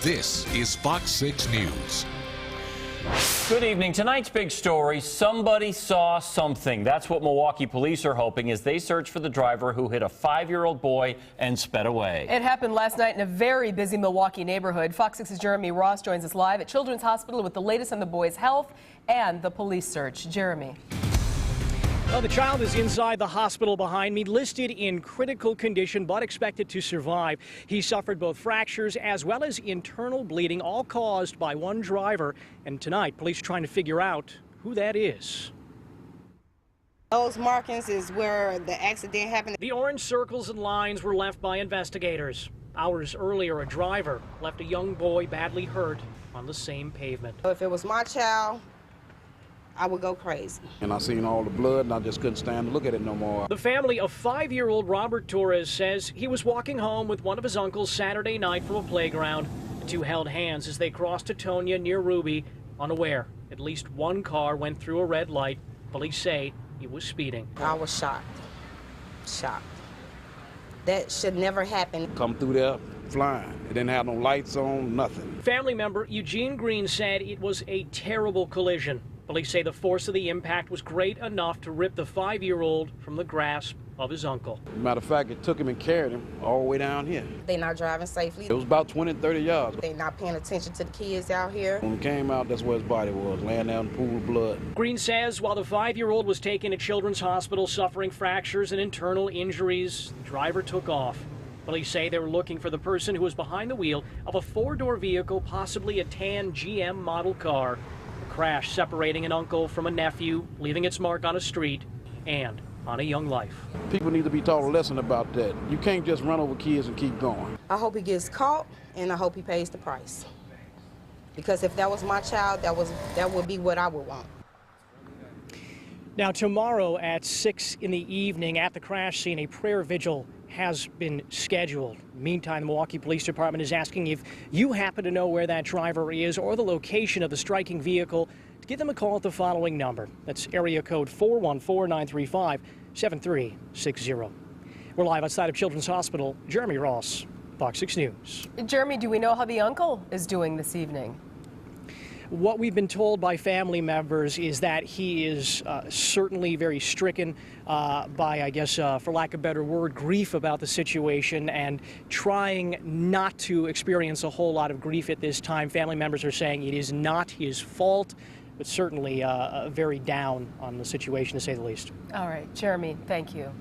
This is Fox 6 News. Good evening. Tonight's big story, somebody saw something. That's what Milwaukee police are hoping as they search for the driver who hit a 5-year-old boy and sped away. It happened last night in a very busy Milwaukee neighborhood. Fox 6's Jeremy Ross joins us live at Children's Hospital with the latest on the boy's health and the police search. Jeremy. Well, the child is inside the hospital behind me, listed in critical condition, but expected to survive. He suffered both fractures as well as internal bleeding, all caused by one driver. And tonight, police are trying to figure out who that is. Those markings is where the accident happened. The orange circles and lines were left by investigators. Hours earlier, a driver left a young boy badly hurt on the same pavement. If it was my child, I would go crazy. And I seen all the blood and I just couldn't stand to look at it no more. The family of 5-year-old Robert Torres says he was walking home with one of his uncles Saturday night from a playground. The two held hands as they crossed Tetonia near Ruby, unaware at least one car went through a red light. Police say he was speeding. I was shocked. That should never happen. Come through there flying. It didn't have no lights on, nothing. Family member Eugene Green said it was a terrible collision. Police say the force of the impact was great enough to rip the 5-year-old from the grasp of his uncle. Matter of fact, it took him and carried him all the way down here. They're not driving safely. It was about 20, 30 yards. They're not paying attention to the kids out here. When he came out, that's where his body was, laying down in a pool of blood. Green says while the 5-year-old was taken to Children's Hospital suffering fractures and internal injuries, the driver took off. Police say they were looking for the person who was behind the wheel of a 4-door vehicle, possibly a tan GM model car. The crash separating an uncle from a nephew, leaving its mark on a street and on a young life. People need to be taught a lesson about that. You can't just run over kids and keep going. I hope he gets caught and I hope he pays the price. Because if that was my child, that would be what I would want. Now tomorrow at 6 in the evening at the crash scene, a prayer vigil has been scheduled. Meantime, the Milwaukee Police Department is asking if you happen to know where that driver is or the location of the striking vehicle, to give them a call at the following number. That's area code 414-935-7360. We're live outside of Children's Hospital. Jeremy Ross, Fox 6 News. Jeremy, do we know how the uncle is doing this evening? What we've been told by family members is that he is certainly very stricken by, I guess, for lack of a better word, grief about the situation and trying not to experience a whole lot of grief at this time. Family members are saying it is not his fault, but certainly very down on the situation, to say the least. All right, Jeremy, thank you.